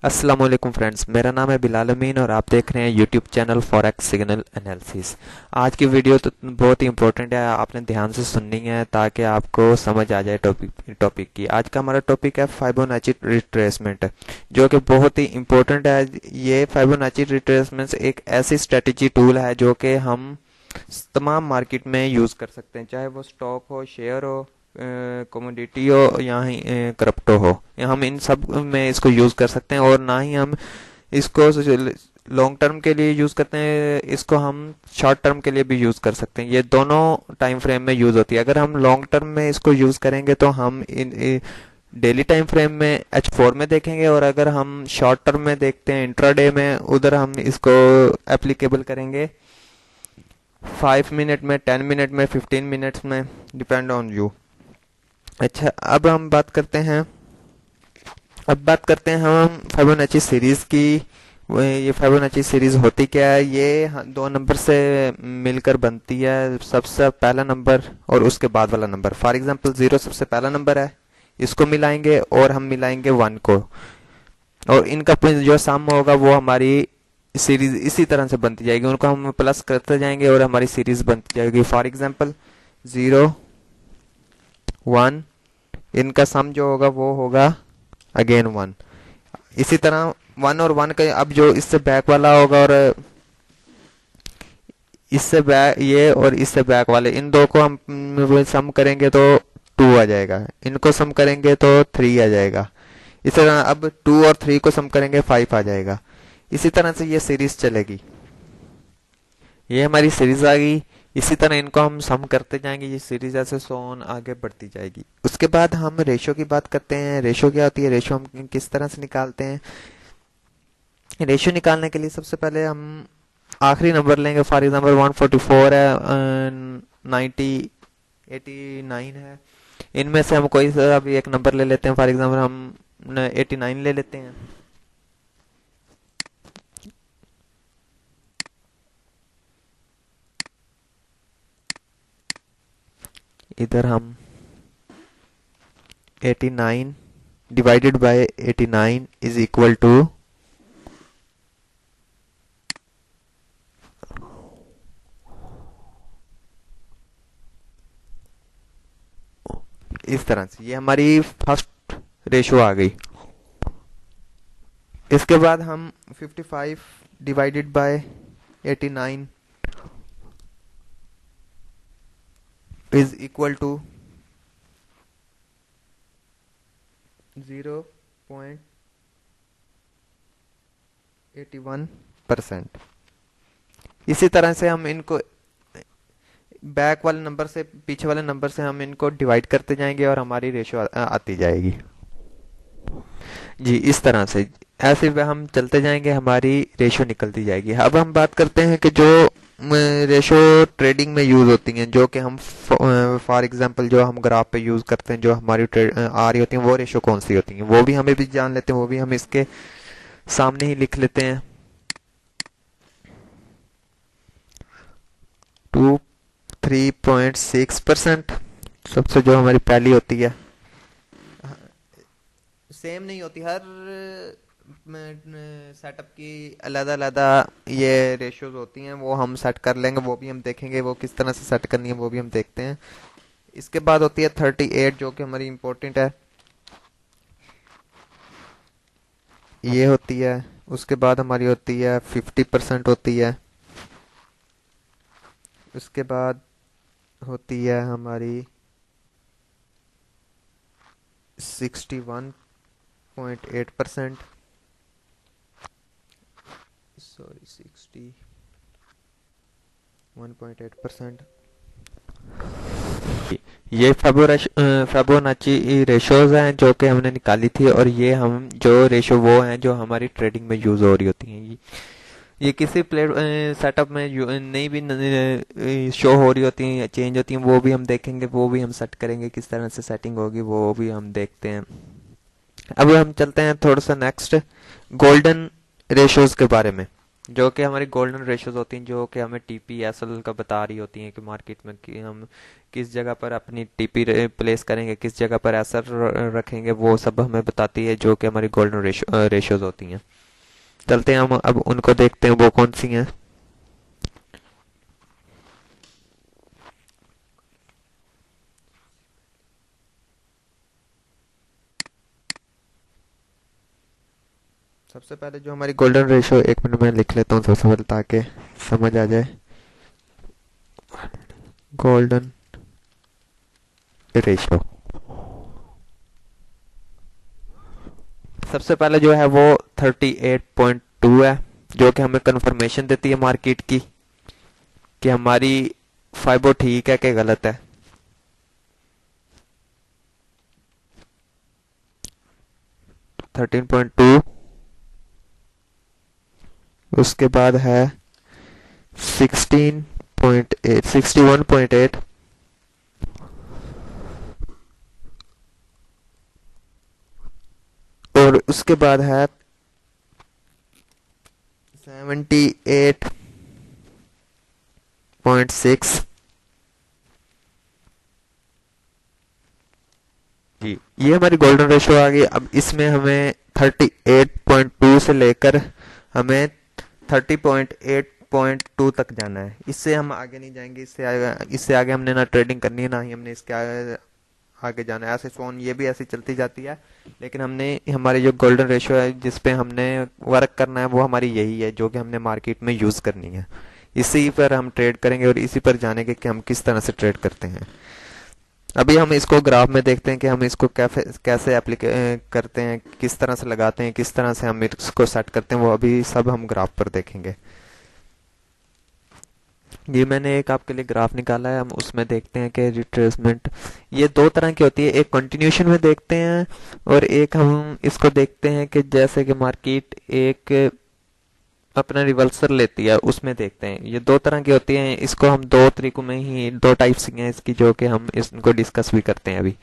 अस्सलाम वालेकुम फ्रेंड्स, मेरा नाम है बिलाल अमीन और आप देख रहे हैं YouTube channel forex signal analysis. आज की वीडियो तो बहुत ही इंपॉर्टेंट है, आपने ध्यान से सुननी है ताकि आपको समझ आ जाए टॉपिक की। आज का हमारा टॉपिक है फाइबोनाची रिट्रेसमेंट, जो कि बहुत ही इंपॉर्टेंट है। ये फाइबोनाची रिट्रेसमेंट एक ऐसी स्ट्रेटेजी टूल है जो कि हम तमाम मार्केट में यूज़ कर सकते हैं, चाहे वो स्टॉक हो, शेयर हो, कमोडिटी हो या क्रिप्टो हो। हम इन सब में इसको यूज़ कर सकते हैं। और ना ही हम इसको लॉन्ग टर्म के लिए यूज़ करते हैं, इसको हम शॉर्ट टर्म के लिए भी यूज़ कर सकते हैं। ये दोनों टाइम फ्रेम में यूज़ होती है। अगर हम लॉन्ग टर्म में इसको यूज़ करेंगे तो हम डेली टाइम फ्रेम में H4 में देखेंगे, और अगर हम शॉर्ट टर्म में देखते हैं इंट्राडे में, उधर हम इसको एप्लीकेबल करेंगे 5 मिनट में, 10 मिनट में, 15 मिनट्स में, डिपेंड ऑन यू। अच्छा, अब बात करते हैं हम फिबोनाची सीरीज की। ये फिबोनाची सीरीज होती क्या है? ये दो नंबर से मिलकर बनती है, सबसे पहला नंबर और उसके बाद वाला नंबर। फॉर एग्जांपल 0 सबसे पहला नंबर है, इसको मिलाएंगे और हम मिलाएंगे 1 को, और इनका जो सम होगा वो हमारी सीरीज इसी तरह से बनती जाएगी। उनको हम प्लस करते जाएंगे और हमारी सीरीज बनती जाएगी। फॉर एग्जांपल 0 1, इनका सम जो होगा वो होगा अगेन 1। इसी तरह 1 और 1 का अब जो इससे बैक वाला होगा, और इससे बैक ये और इससे बैक वाले, इन दो को हम सम करेंगे तो 2 आ जाएगा, इनको सम करेंगे तो 3 आ जाएगा। इसी तरह अब 2 और 3 को सम करेंगे 5 आ जाएगा। इसी तरह से ये सीरीज चलेगी। ये हमारी सीरीज आ गई। इसी तरह इनको हम सम करते जाएंगे, ये सीरीज ऐसे सोन आगे बढ़ती जाएगी। उसके बाद हम रेशो की बात करते हैं। रेशो क्या होती है, रेशो हम किस तरह से निकालते हैं? रेशो निकालने के लिए सबसे पहले हम आखिरी नंबर लेंगे। फॉर एग्जाम्पल 144 है, 89 है। इनमें से हम कोई सा भी एक नंबर ले लेते हैं। फॉर एग्जाम्पल हम 89 ले लेते हैं। इधर हम 89 divided by 89 is equal to, इस तरह से ये हमारी फर्स्ट रेशो आ गई। इसके बाद हम 55 divided by 89 is equal to 0.81%। इसी तरह से हम इनको बैक वाले नंबर से, पीछे वाले नंबर से हम इनको डिवाइड करते जाएंगे और हमारी रेशो आती जाएगी। जी, इस तरह से ऐसे हम चलते जाएंगे, हमारी रेशो निकलती जाएगी। अब हम बात करते हैं कि जो रेशो ट्रेडिंग में यूज होती हैं, जो कि हम फॉर एग्जांपल जो हम ग्राफ पे यूज करते हैं, जो हमारी आ रही होती हैं, वो रेशो कौन सी होती हैं वो भी हमें भी जान लेते हैं। वो भी हम इसके सामने ही लिख लेते हैं। 3.6% सबसे जो हमारी पहली होती है। सेम नहीं होती, हर सेटअप की अलग अलग ये रेशियोज होती हैं, वो हम सेट कर लेंगे। वो भी हम देखेंगे वो किस तरह से सेट करनी है, वो भी हम देखते हैं। इसके बाद होती है 38, जो कि हमारी इम्पोर्टेंट है, ये होती है। उसके बाद हमारी होती है 50% होती है। उसके बाद होती है हमारी 61.8%, सॉरी 61.8%। ये फेबोनाची रेशोज हैं जो कि हमने निकाली थी, और ये हम जो रेशो वो हैं जो हमारी ट्रेडिंग में यूज हो रही होती हैं। ये किसी प्लेट सेटअप में नहीं भी शो हो रही होती हैं, चेंज होती हैं, वो भी हम देखेंगे, वो भी हम सेट करेंगे, किस तरह से सेटिंग होगी वो भी हम देखते हैं। अब हम चलते हैं थोड़ा सा नेक्स्ट गोल्डन रेशोज के बारे में। जो कि हमारी गोल्डन रेशियोज होती हैं, जो कि हमें टीपी एसएल का बता रही होती हैं कि मार्केट में कि हम किस जगह पर अपनी टीपी प्लेस करेंगे, किस जगह पर एसएल रखेंगे, वो सब हमें बताती है, जो कि हमारी गोल्डन रेशियोज होती हैं। चलते हैं हम अब उनको देखते हैं वो कौन सी हैं। सबसे पहले जो हमारी गोल्डन रेशियो, 1 मिनट में लिख लेता हूँ सबसे पहले ताकि समझ आ जाए। गोल्डन रेशियो सबसे पहले जो है वो 38.2 है, जो कि हमें कंफर्मेशन देती है मार्केट की कि हमारी फाइबो ठीक है कि गलत है। 13.2, उसके बाद है 16.8, 61.8, और उसके बाद है 78.6 जी। ये हमारी गोल्डन रेशियो आ गई। अब इसमें हमें 38.2 से लेकर हमें 30.8.2 तक जाना है। इससे हम आगे नहीं जाएंगे, इससे आगे हमने ना ट्रेडिंग करनी है, ना ही हमने इसके आगे जाना है। ऐसे फोन ये भी ऐसी चलती जाती है, लेकिन हमने हमारी जो गोल्डन रेशियो है जिस पे हमने वर्क करना है वो हमारी यही है, जो कि हमने मार्केट में यूज करनी है। इसी पर हम ट्रेड करेंगे और इसी पर जानेंगे कि हम किस तरह से ट्रेड करते हैं। अभी हम इसको ग्राफ में देखते हैं कि हम इसको कैसे एप्लीक करते हैं, किस तरह से लगाते हैं, किस तरह से हम इसको सेट करते हैं, वो अभी सब हम ग्राफ पर देखेंगे। ये मैंने एक आपके लिए ग्राफ निकाला है, हम उसमें देखते हैं कि रिट्रेसमेंट ये दो तरह की होती है। एक कंटिन्यूशन में देखते हैं और एक हम इसको देखते हैं कि जैसे कि मार्केट एक अपना रिवर्सल लेती है, उसमें देखते हैं। ये दो तरह की होती हैं। इसको हम दो तरीकों में ही, दो टाइप्स हैं इसकी, जो कि हम इसको डिस्कस भी करते हैं अभी।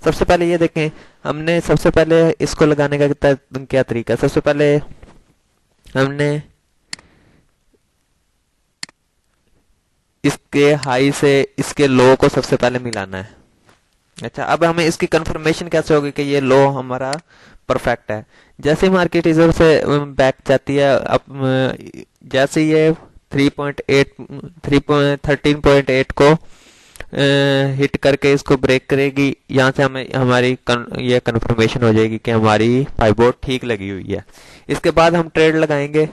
सबसे पहले ये देखें, हमने सबसे पहले इसको लगाने का क्या तरीका है। सबसे पहले हमने इसके हाई से इसके लो को सबसे पहले मिलाना है। अच्छा, अब हमें इसकी कंफर्मेशन कैसे होगी कि ये लो हमारा परफेक्ट है। जैसे मार्केट इधर से बैक जाती है, अब जैसे ये 3.8 13.8 को हिट करके इसको ब्रेक करेगी, यहाँ से हमें ये कंफर्मेशन हो जाएगी कि हमारी फाइबो ठीक लगी हुई है। इसके बाद हम ट्रेड लगाएंगे।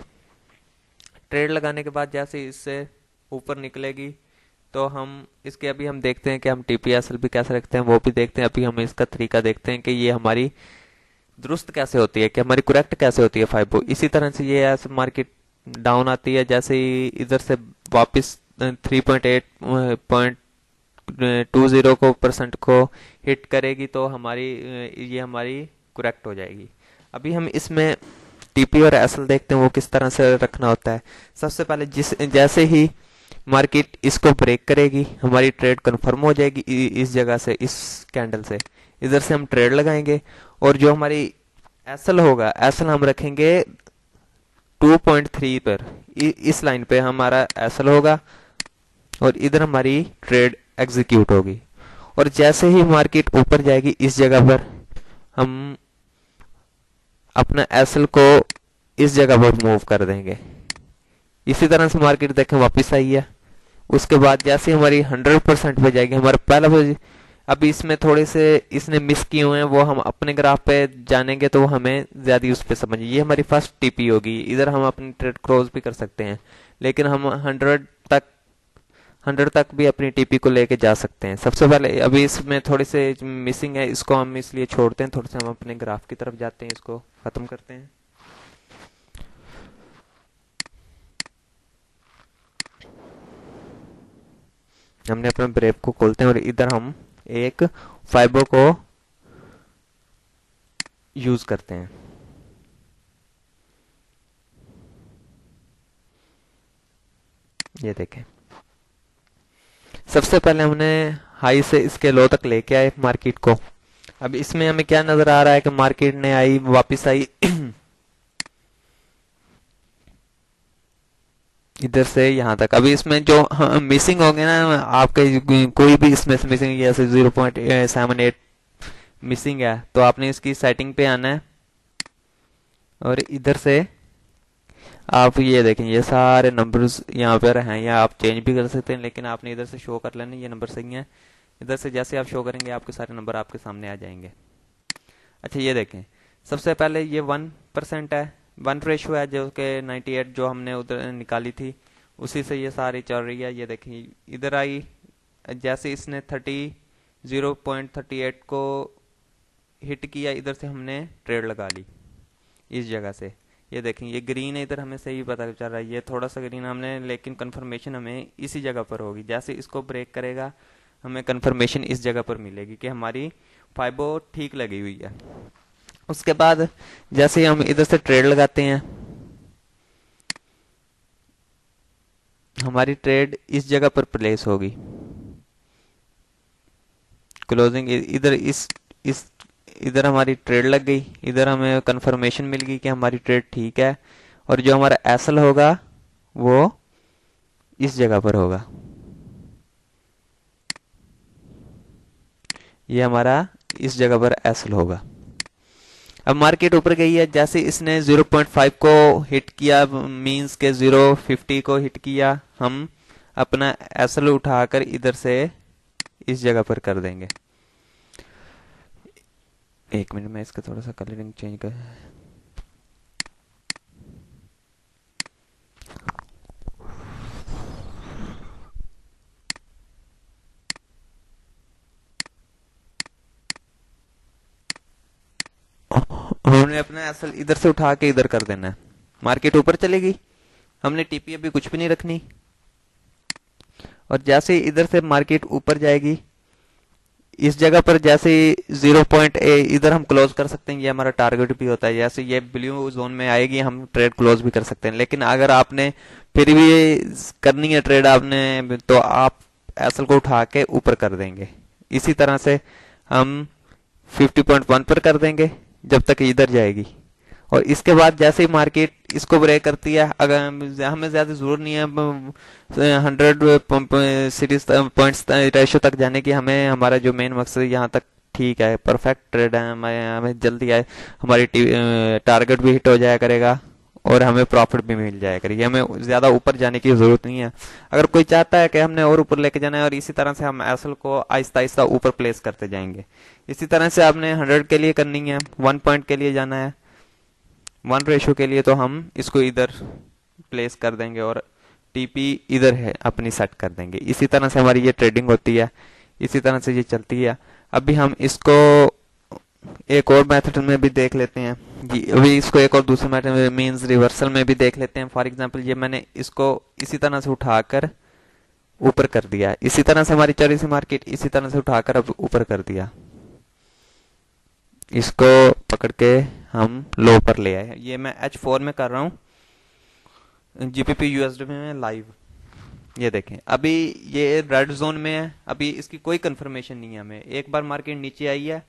ट्रेड लगाने के बाद जैसे इससे ऊपर निकलेगी तो हम इसके अभी हम देखते हैं कि हम टीपीएसएल भी कैसे रखते हैं, वो भी देखते हैं। अभी हम इसका तरीका देखते हैं कि ये हमारी दुरुस्त कैसे होती है, कि हमारी करेक्ट कैसे होती है फाइबो। इसी तरह से ये ऐसे मार्केट डाउन आती है, जैसे ही इधर से वापस 3.8.20 को परसेंट को हिट करेगी तो ये हमारी करेक्ट हो जाएगी। अभी हम इसमें टीपी और एसएल देखते हैं वो किस तरह से रखना होता है। सबसे पहले जैसे ही मार्केट इसको ब्रेक करेगी, हमारी ट्रेड कंफर्म हो जाएगी इस जगह से, इस कैंडल से। इधर से हम ट्रेड लगाएंगे और जो हमारी एसएल होगा, एसएल हम रखेंगे 2.3 पर। इस लाइन पे हमारा एसएल होगा और इधर हमारी ट्रेड एग्जीक्यूट होगी। और जैसे ही मार्केट ऊपर जाएगी इस जगह पर, हम अपना एसएल को इस जगह पर मूव कर देंगे। इसी तरह से मार्केट देखें वापस आई है। उसके बाद जैसे हमारी 100% पे जाएगी, हमारा पहला अब इसमें थोड़े से इसने मिस किए हुए हैं, वो हम अपने ग्राफ पे जानेंगे तो हमें ज्यादा उस पर समझ। ये हमारी फर्स्ट टीपी होगी, इधर हम अपनी ट्रेड क्रॉस भी कर सकते हैं, लेकिन हम 100 तक भी अपनी टीपी को लेके जा सकते हैं। सबसे पहले अभी इसमें थोड़ी से मिसिंग है, इसको हम इसलिए छोड़ते हैं, थोड़े से हम अपने ग्राफ की तरफ जाते हैं, इसको खत्म करते हैं। हमने अपने ब्रेव को खोलते हैं और इधर हम एक फाइबो को यूज करते हैं। ये देखें, सबसे पहले हमने हाई से इसके लो तक लेके आए मार्केट को। अब इसमें हमें क्या नजर आ रहा है कि मार्केट ने वापस आई इधर से यहाँ तक। अभी इसमें जो मिसिंग होंगे ना आपके, कोई भी इसमें से मिसिंग, जैसे 0.78 मिसिंग है, तो आपने इसकी सेटिंग पे आना है और इधर से आप ये देखें, ये सारे नंबर्स यहाँ पर हैं, या आप चेंज भी कर सकते हैं, लेकिन आपने इधर से शो कर लेना ये नंबर सही है। इधर से जैसे आप शो करेंगे आपके सारे नंबर आपके सामने आ जाएंगे। अच्छा ये देखें, सबसे पहले ये 1% है, 1 रेशो है, जो कि 98 जो हमने उधर निकाली थी उसी से ये सारी चल रही है। ये देखें इधर आई, जैसे इसने 0.38 को हिट किया, इधर से हमने ट्रेड लगा ली इस जगह से। ये देखें ये ग्रीन है, इधर हमें सही पता चल रहा है, ये थोड़ा सा ग्रीन हमने, लेकिन कंफर्मेशन हमें इसी जगह पर होगी। जैसे इसको ब्रेक करेगा हमें कंफर्मेशन इस जगह पर मिलेगी कि हमारी फाइबो ठीक लगी हुई है। उसके बाद जैसे हम इधर से ट्रेड लगाते हैं, हमारी ट्रेड इस जगह पर प्लेस होगी, क्लोजिंग इधर इस इधर हमारी ट्रेड लग गई, इधर हमें कंफर्मेशन मिल गई कि हमारी ट्रेड ठीक है, और जो हमारा एसएल होगा वो इस जगह पर होगा। ये हमारा इस जगह पर एसएल होगा। अब मार्केट ऊपर गई है, जैसे इसने 0.5 को हिट किया, मींस के 0.50 को हिट किया, हम अपना एसएल उठाकर इधर से इस जगह पर कर देंगे। एक मिनट में इसका थोड़ा सा कलरिंग चेंज कर। हमने अपना एसएल इधर से उठा के इधर कर देना है। मार्केट ऊपर चलेगी, हमने टीपी अभी कुछ भी नहीं रखनी, और जैसे इधर से मार्केट ऊपर जाएगी इस जगह पर, जैसे 0.8 इधर हम क्लोज कर सकते हैं, ये हमारा टारगेट भी होता है। जैसे ये ब्लू जोन में आएगी हम ट्रेड क्लोज भी कर सकते हैं, लेकिन अगर आपने फिर भी करनी है ट्रेड आपने, तो आप एसएल को उठा के ऊपर कर देंगे। इसी तरह से हम 50.1 पर कर देंगे जब तक इधर जाएगी, और इसके बाद जैसे ही मार्केट इसको ब्रेक करती है, अगर हमें ज्यादा जरूरत नहीं है 100 सीरीज पॉइंट्स रेशो तक जाने की, हमें हमारा जो मेन मकसद है यहाँ तक ठीक है, परफेक्ट ट्रेड है, हमें जल्दी आए, हमारी टारगेट भी हिट हो जाया करेगा और हमें प्रॉफिट भी मिल जाया करेगी। हमें ज्यादा ऊपर जाने की जरूरत नहीं है। अगर कोई चाहता है कि हमने और ऊपर लेके जाना है, और इसी तरह से हम एसएल को आहिस्ता आहिस्ता ऊपर प्लेस करते जाएंगे। इसी तरह से आपने 100 के लिए करनी है, 1 पॉइंट के लिए जाना है, 1 रेशो के लिए तो हम इसको इधर प्लेस कर देंगे और टीपी इधर है अपनी सेट कर देंगे। इसी तरह से हमारी ये ट्रेडिंग होती है, इसी तरह से ये चलती है। अभी हम इसको एक और मेथड में भी देख लेते हैं जी, अभी इसको एक और दूसरे मेथड मींस रिवर्सल में भी देख लेते हैं। फॉर एग्जांपल ये मैंने इसको इसी तरह से उठाकर ऊपर कर दिया, इसी तरह से हमारी चली सी मार्केट, इसी तरह से उठाकर अब ऊपर कर दिया, इसको पकड़ के हम लो पर ले आए। ये मैं H4 में कर रहा हूँ, जीपीपी यूएसडी में लाइव। ये देखें अभी ये रेड जोन में है, अभी इसकी कोई कंफर्मेशन नहीं है हमें। एक बार मार्केट नीचे आई है,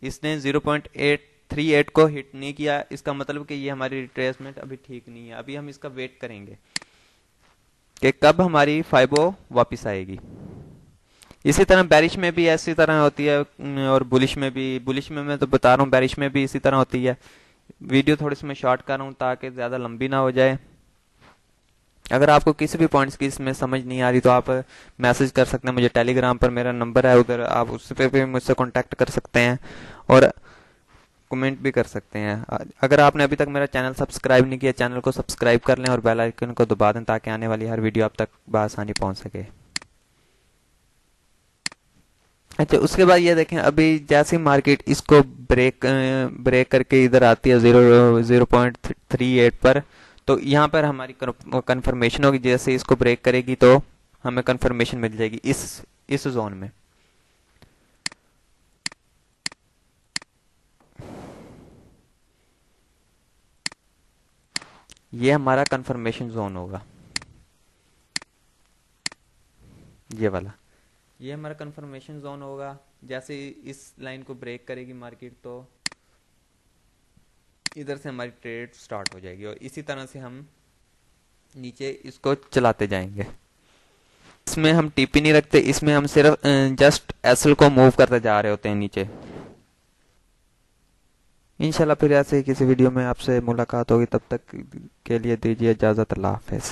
इसने 0.838 को हिट नहीं किया, इसका मतलब कि ये हमारी रिट्रेसमेंट अभी ठीक नहीं है। अभी हम इसका वेट करेंगे कि कब हमारी फाइबो वापस आएगी। इसी तरह बैरिश में भी ऐसी तरह होती है, और बुलिश में भी। बुलिश में मैं तो बता रहा हूँ, बैरिश में भी इसी तरह होती है। वीडियो थोड़ी सी मैं शॉर्ट कर रहा हूँ ताकि ज़्यादा लंबी ना हो जाए। अगर आपको किसी भी पॉइंट्स की इसमें समझ नहीं आ रही तो आप मैसेज कर सकते हैं मुझे, टेलीग्राम पर मेरा नंबर है, उधर आप उस पर भी मुझसे कांटेक्ट कर सकते हैं और कमेंट भी कर सकते हैं। अगर आपने अभी तक मेरा चैनल सब्सक्राइब नहीं किया, चैनल को सब्सक्राइब कर लें और बेल आइकन को दबा दें ताकि आने वाली हर वीडियो आप तक बआसानी पहुंच सके। अच्छा उसके बाद ये देखें, अभी जैसे मार्केट इसको ब्रेक करके इधर आती है 0.38 पर, तो यहाँ पर हमारी कंफर्मेशन होगी। जैसे इसको ब्रेक करेगी तो हमें कंफर्मेशन मिल जाएगी इस जोन में। ये हमारा कंफर्मेशन जोन होगा, ये वाला, ये हमारा कंफर्मेशन जोन होगा। जैसे इस लाइन को ब्रेक करेगी मार्केट तो इधर से हमारी ट्रेड स्टार्ट हो जाएगी, और इसी तरह से हम नीचे इसको चलाते जाएंगे। इसमें हम टीपी नहीं रखते, इसमें हम सिर्फ जस्ट एसएल को मूव करते जा रहे होते हैं नीचे। इंशाल्लाह फिर ऐसे ही किसी वीडियो में आपसे मुलाकात होगी, तब तक के लिए दीजिए इजाजत। अल्लाह हाफिज।